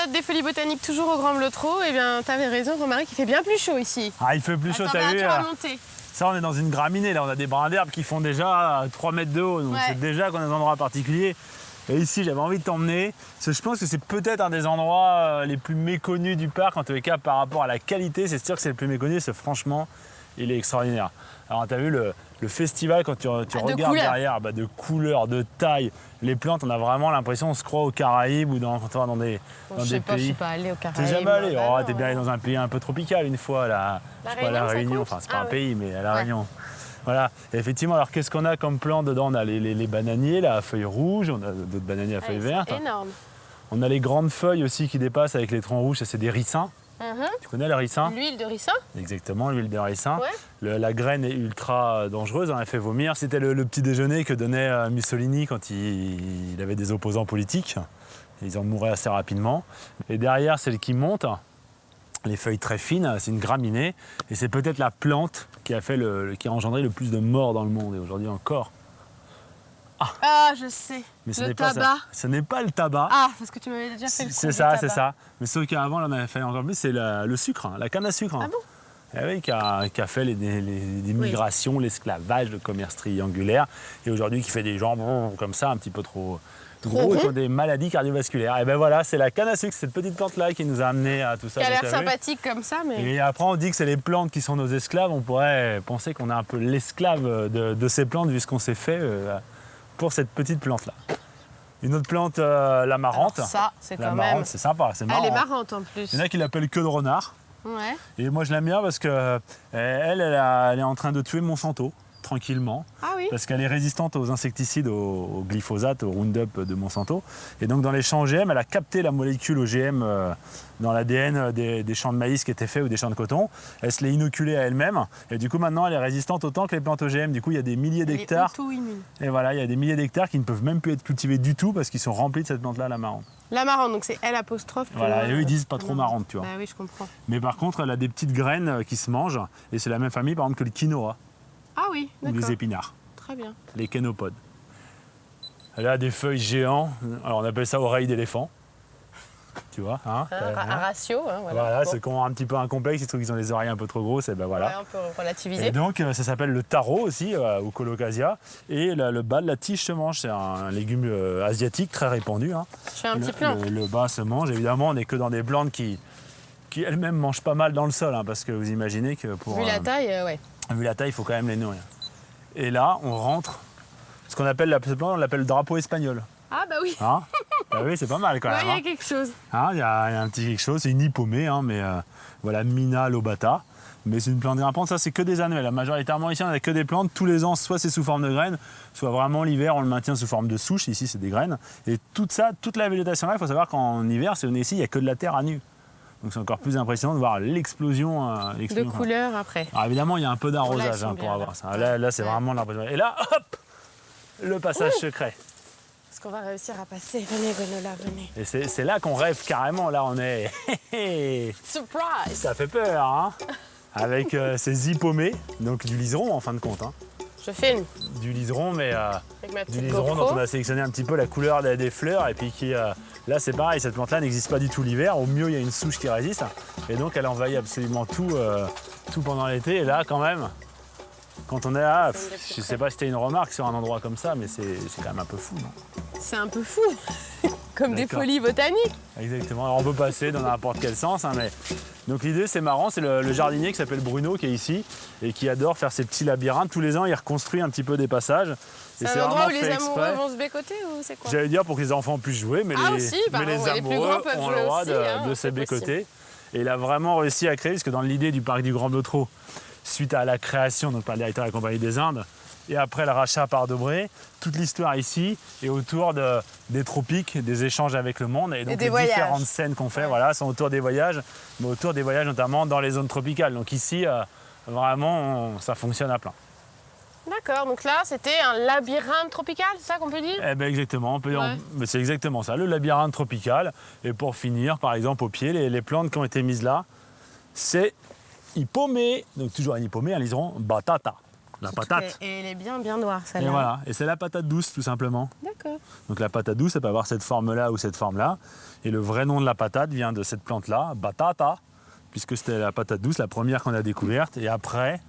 épisode des Folies Botaniques, toujours au Grand Blotreau, eh bien, t'avais raison, Romaric, il fait bien plus chaud ici. Ah, il fait plus chaud, t'as vu? Ça, on est dans une graminée, là, on a des brins d'herbe qui font déjà 3 mètres de haut, donc c'est déjà qu'on a des endroits particuliers. Et ici, j'avais envie de t'emmener, parce que je pense que c'est peut-être un des endroits les plus méconnus du parc, en tous les cas, par rapport à la qualité, c'est sûr que c'est le plus méconnu, c'est franchement, il est extraordinaire. Alors, t'as vu le festival, quand tu regardes derrière, de couleurs, de taille, les plantes, on a vraiment l'impression, on se croit aux Caraïbes ou quand on va dans des pays. Je suis pas allée aux Caraïbes. T'es jamais allé? T'es bien allé dans un pays un peu tropical une fois, là. La Réunion, enfin, c'est pas un pays, mais à La Réunion. Voilà, et effectivement, alors qu'est-ce qu'on a comme plantes dedans? On a les bananiers, là, à feuilles rouges, on a d'autres bananiers à feuilles vertes. C'est énorme. On a les grandes feuilles aussi qui dépassent avec les troncs rouges, ça c'est des ricins. Tu connais le ricin? L'huile de ricin? Exactement, l'huile de ricin. La graine est ultra dangereuse, elle fait vomir. C'était le petit déjeuner que donnait Mussolini quand il avait des opposants politiques. Ils en mouraient assez rapidement. Et derrière, celle qui monte, les feuilles très fines, c'est une graminée. Et c'est peut-être la plante qui a engendré le plus de morts dans le monde, et aujourd'hui encore. Ah, je sais. Mais le tabac. Ce n'est pas le tabac. Ah, parce que tu m'avais déjà fait le coup. C'est ça. Mais sauf qu'avant, on avait fait encore plus, c'est le sucre, la canne à sucre. Ah bon? Eh oui, qui a fait les migrations, l'esclavage, le commerce triangulaire. Et aujourd'hui, qui fait des gens comme ça, un petit peu trop gros, qui ont des maladies cardiovasculaires. Et ben voilà, c'est la canne à sucre, cette petite plante-là qui nous a amené à tout ça. Qui a l'air sympathique comme ça, mais... Et après, on dit que c'est les plantes qui sont nos esclaves. On pourrait penser qu'on est un peu l'esclave de ces plantes, vu ce qu'on s'est fait pour cette petite plante-là. Une autre plante, la marrante. Alors ça, c'est quand même... La marrante, c'est sympa, c'est marrant. Elle est marrante en plus. Il y en a qui l'appellent queue de renard. Ouais. Et moi, je l'aime bien parce que elle est en train de tuer Monsanto, tranquillement. Ah oui. Parce qu'elle est résistante aux insecticides, au glyphosate, au Roundup de Monsanto. Et donc, dans les champs OGM, elle a capté la molécule OGM dans l'ADN des champs de maïs qui étaient faits ou des champs de coton. Elle se l'est inoculée à elle-même. Et du coup, maintenant, elle est résistante autant que les plantes OGM. Du coup, il y a des milliers d'hectares. Et voilà, il y a des milliers d'hectares qui ne peuvent même plus être cultivés du tout parce qu'ils sont remplis de cette plante-là, la marrante. La marrante, donc c'est L apostrophe. Voilà, et eux, ils disent pas trop marrante, tu vois. Bah oui, je comprends. Mais par contre, elle a des petites graines qui se mangent. Et c'est la même famille, par exemple, que le quinoa. Ah oui, d'accord. Ou les épinards. Très bien. Les kénopodes. Elle a des feuilles géants. Alors, on appelle ça oreille d'éléphant. Tu vois, hein, un ratio, hein, voilà. Voilà, ceux qui ont un petit peu un complexe, ils trouvent qu'ils ont des oreilles un peu trop grosses, et ben voilà. Ouais, on peut relativiser. Et donc, ça s'appelle le taro aussi, ou colocasia. Et le bas de la tige se mange. C'est un légume asiatique très répandu. Hein. Je fais un petit plan. Le bas se mange. Évidemment, on n'est que dans des plantes qui elles-mêmes mangent pas mal dans le sol, hein, parce que vous imaginez que pour... Vu la taille, ouais. Vu la taille, il faut quand même les nourrir. Et là, on rentre, ce qu'on appelle cette plante, on l'appelle le drapeau espagnol. Ah bah oui. Hein? Bah oui, c'est pas mal quand même. Il y a quelque chose. Il y a un petit quelque chose, c'est une hippomée, hein, mais voilà, Mina lobata. Mais c'est une plante grimpante, ça c'est que des annuelles. Majoritairement ici, on n'a que des plantes. Tous les ans, soit c'est sous forme de graines, soit vraiment l'hiver, on le maintient sous forme de souches. Ici, c'est des graines. Et toute la végétation là, il faut savoir qu'en hiver, si on est ici, il n'y a que de la terre à nu. Donc c'est encore plus impressionnant de voir l'explosion. De couleurs après. Alors évidemment, il y a un peu d'arrosage pour avoir ça. Là c'est vraiment l'impression. Et là, hop, le passage secret. Est-ce qu'on va réussir à passer? Venez, Gwenola, venez. Et c'est là qu'on rêve carrément. Là, on est... Surprise! Ça fait peur, hein? Avec ces hippomées, donc du liseron en fin de compte. Hein. Je filme. Du liseron, mais avec ma petite du liseron GoPro. dont on a sélectionné un petit peu la couleur des fleurs. Et puis là, c'est pareil, cette plante-là n'existe pas du tout l'hiver. Au mieux, il y a une souche qui résiste. Et donc, elle envahit absolument tout pendant l'été. Et là, quand même, quand on est là, je sais pas si c'était une remarque sur un endroit comme ça, mais c'est quand même un peu fou, non? C'est un peu fou. Comme des folies botaniques. Exactement. Alors, on peut passer dans n'importe quel sens, hein, mais... Donc l'idée, c'est marrant, c'est le jardinier qui s'appelle Bruno qui est ici et qui adore faire ces petits labyrinthes. Tous les ans, il reconstruit un petit peu des passages. C'est un endroit où les amoureux vont se bécoter ou c'est quoi? J'allais dire pour que les enfants puissent jouer, mais les amoureux ont le droit de se bécoter. Et il a vraiment réussi à créer, parce que dans l'idée du parc du Grand Blotreau, suite à la création donc par le directeur de la Compagnie des Indes, et après le rachat par Debré, toute l'histoire ici est autour des tropiques, des échanges avec le monde. Et donc les différentes scènes qu'on fait sont autour des voyages, mais autour des voyages notamment dans les zones tropicales. Donc ici, vraiment, ça fonctionne à plein. D'accord, donc là, c'était un labyrinthe tropical, c'est ça qu'on peut dire? Eh bien exactement, mais c'est exactement ça, le labyrinthe tropical. Et pour finir, par exemple, au pied, les plantes qui ont été mises là, c'est hippomée, donc toujours un hippomée, un liseron, batata. la patate. Et elle est bien noire, celle-là. Et voilà, et c'est la patate douce, tout simplement. D'accord. Donc la patate douce, elle peut avoir cette forme-là ou cette forme-là. Et le vrai nom de la patate vient de cette plante-là, batata, puisque c'était la patate douce, la première qu'on a découverte. Et après,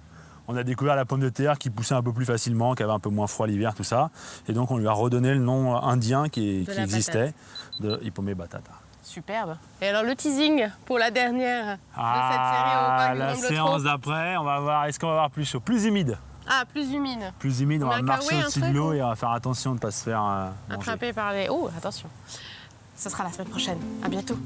on a découvert la pomme de terre qui poussait un peu plus facilement, qui avait un peu moins froid l'hiver, tout ça. Et donc on lui a redonné le nom indien qui existait, de Hippomée batata. Superbe. Et alors le teasing pour la dernière de cette série au parc du la Grand Bleu séance d'après, on va voir, est-ce qu'on va voir plus chaud, plus humide. Ah, plus humide. Plus humide, on va marcher au-dessus de l'eau et on va faire attention de ne pas se faire manger. Attrapé par les... Oh, attention. Ce sera la semaine prochaine. À bientôt.